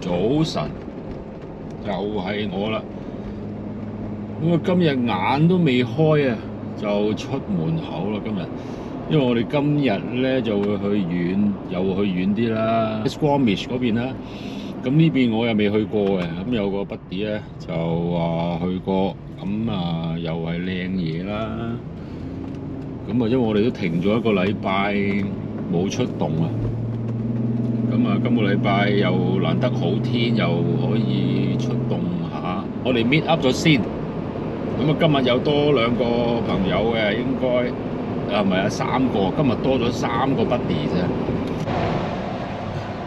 早晨，又係我啦。咁啊，今日眼都未開啊，就出門口啦。今日，因為我哋今日咧就會去遠，又會去遠啲啦 ，Squamish 嗰邊啦。咁呢邊我又未去過嘅，咁有個 buddy 咧就話去過，咁啊又係靚嘢啦。咁啊，因為我哋都停咗一個禮拜冇出動啊。咁啊，今個禮拜又難得好天，又可以出動下。我哋 meet up 咗先。咁啊，今日有多2個朋友嘅，應該唔係啊3個。今日多咗3個 buddy 啫。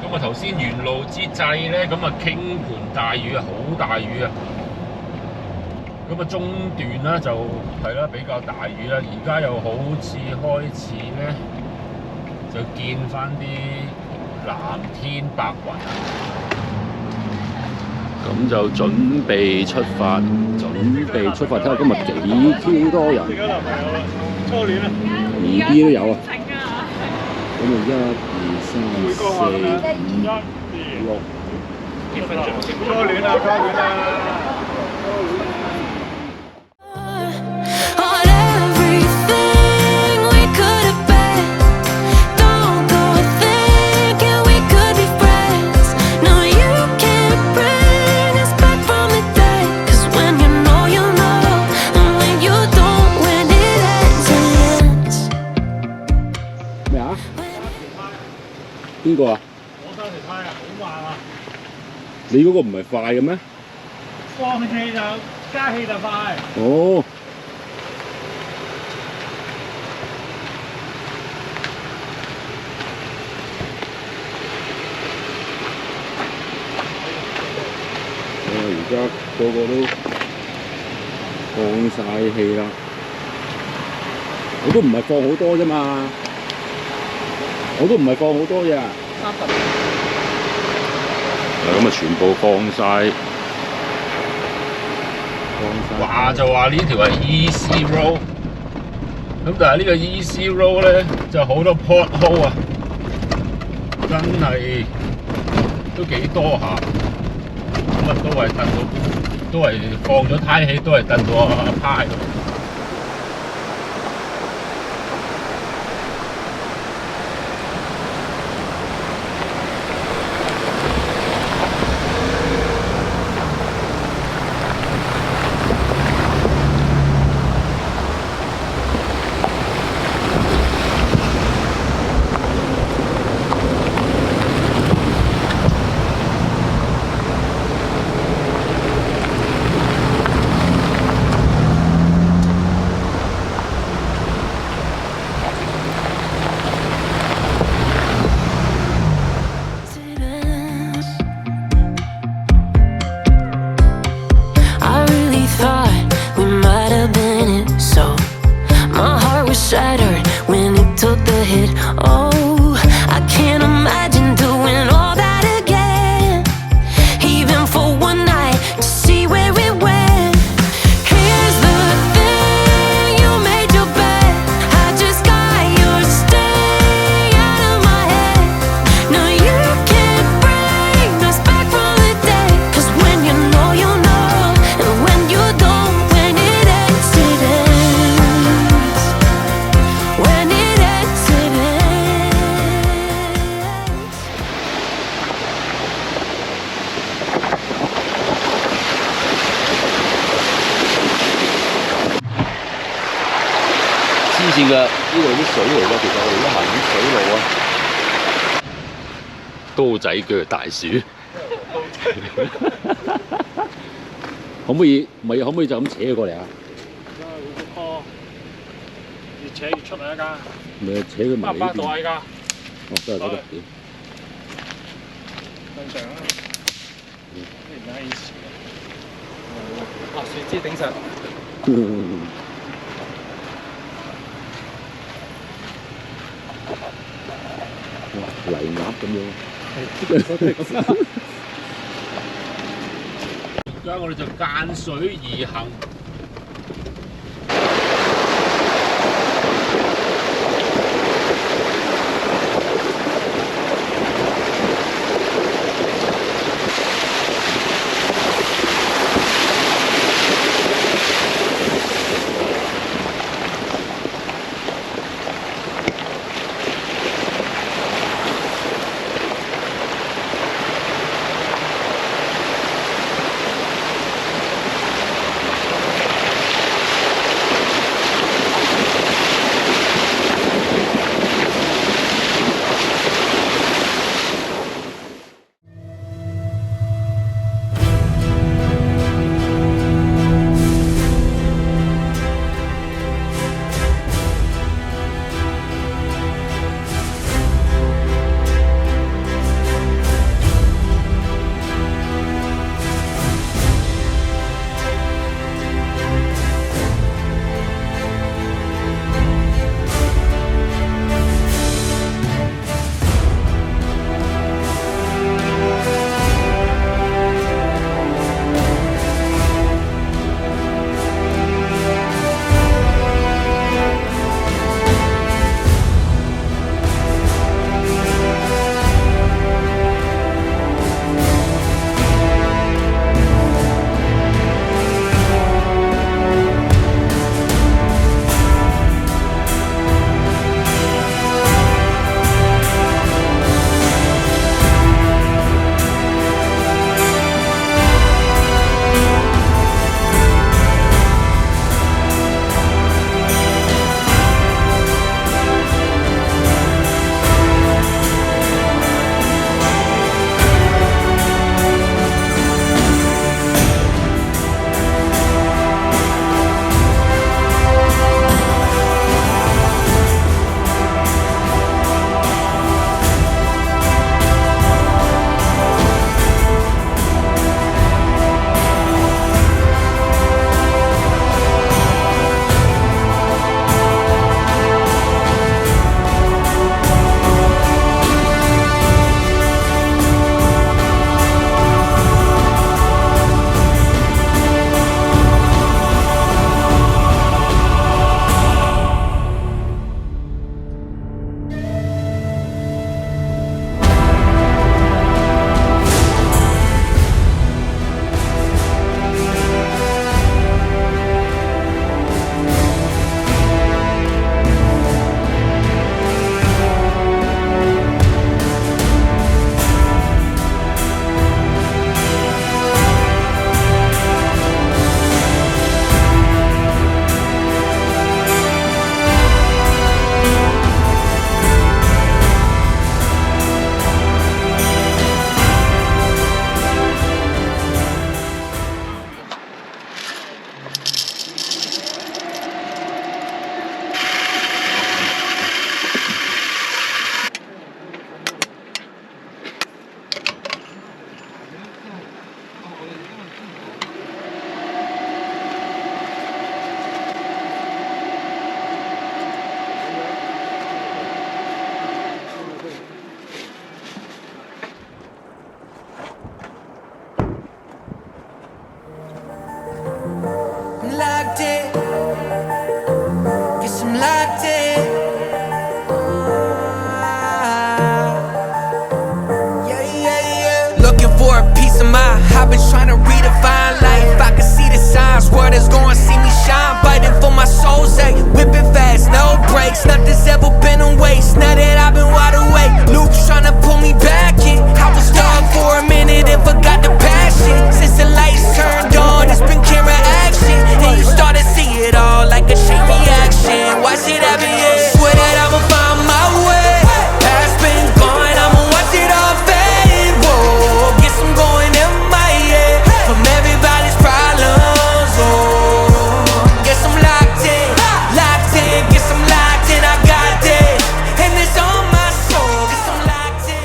咁啊，頭先沿路之際咧，咁啊傾盆大雨啊，好大雨啊。咁啊，中段咧就係啦，比較大雨啦。而家又好似開始咧，就見翻啲藍天白雲，咁就準備出發，睇下今日幾多人。初戀啊！2B 都有啊。咁啊，1、2、3、4、5、6。初戀啊！邊個啊？我揸條胎啊，好慢啊！你嗰個唔係快嘅咩？放氣就加氣就快。哦。而家個個都放晒氣啦，我都唔係放好多啫嘛。我都唔係放好多嘢啊，30。咁啊，全部放晒。話就話呢條係 Easy Road， 咁但係呢個 Easy Road 咧就好多 pothole 啊，真係都幾多下。咁啊，都係放咗胎氣，都係蹬到趴喺度。Shattered when it took the hit. Oh, I can't imagine doing all that again, even for one night to see where it went. Here's the thing, you made your bed, I just got your stay out of my head. No, you can't bring us back from the day, 'cause when you know, and when you don't, when it ends, it ends. When it ends, it ends. 黐線㗎，呢度啲水嚟㗎，其實我哋而家行緊水路啊。刀仔腳大樹。可唔可以就咁扯佢過嚟啊？越扯越出嚟啊！家咪扯佢埋呢邊。到啊！依家。哦，都係得嘅。正常啊。而家以前啊，樹枝頂實。哇！泥鴨咁樣。而家我哋就間水而行。haters gon' see me shine, fighting for my soul's sake. Whipping fast, no brakes, nothing's ever been a waste. Now that I've been wide awake, Luke's tryna pull me back in. I was stuck for a minute and forgot the passion. Since the lights turned on, it's been camera action, and you start to see it all like a chain reaction. Watch it happen, yeah. Swear that I'ma find my way. Past been gone, I'ma watch it all fade. Whoa, guess I'm going MIA from everybody's problems. Oh, guess I'm locked in, guess I'm locked in. I got this, and it's on my soul. Guess I'm locked in.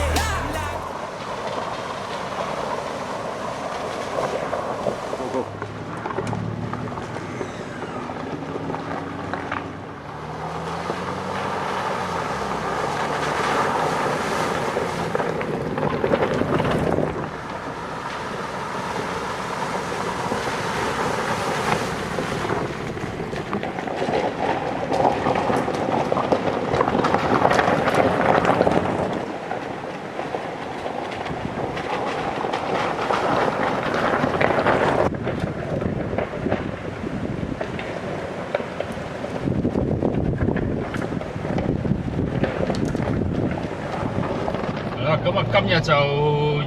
咁啊，今日就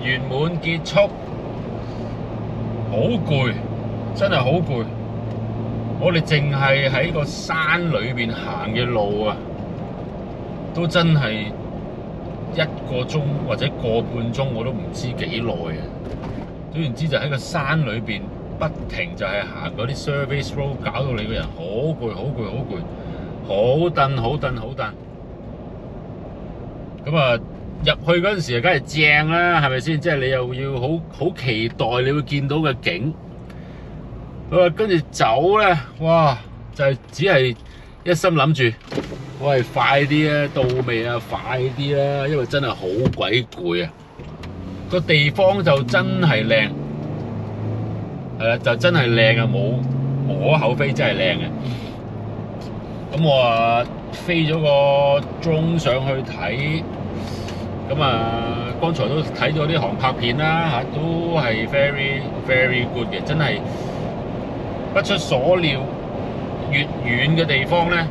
圓滿結束，好攰，真係好攰。我哋淨係喺個山裏邊行嘅路啊，都真係1個鐘或者個半鐘，我都唔知幾耐啊。總言之就喺個山裏邊不停就係行嗰啲 service road， 搞到你個人好攰，好攰，好攰，好蹬，好蹬，好蹬。咁啊〜入去嗰陣時梗係正啦，係咪先？即係你又要好期待你會見到嘅景。跟住走咧，哇！就係只係一心諗住，喂，快啲啊，到未啊？快啲啦，因為真係好鬼攰啊！個地方就真係靚，係啦，就真係靚啊，冇無可厚非，真係靚嘅。咁我啊飛咗個鐘上去睇。咁啊，剛才都睇咗啲航拍片啦嚇，都係 very good 嘅，真係不出所料，越遠嘅地方咧，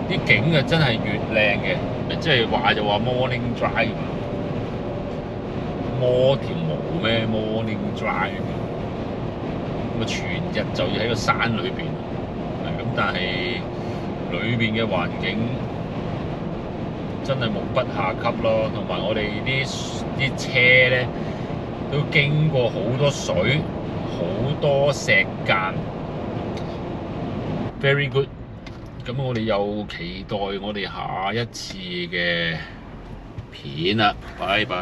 啲景啊真係越靚嘅，即係話就話 morning drive， 摸條毛咩 morning drive， 咁啊全日就要喺個山裏邊，咁但係裏邊嘅環境。真係目不暇給咯，同埋我哋啲車咧都經過好多水、好多石澗 ，very good。咁我哋又期待我哋下一次嘅片啦，拜拜。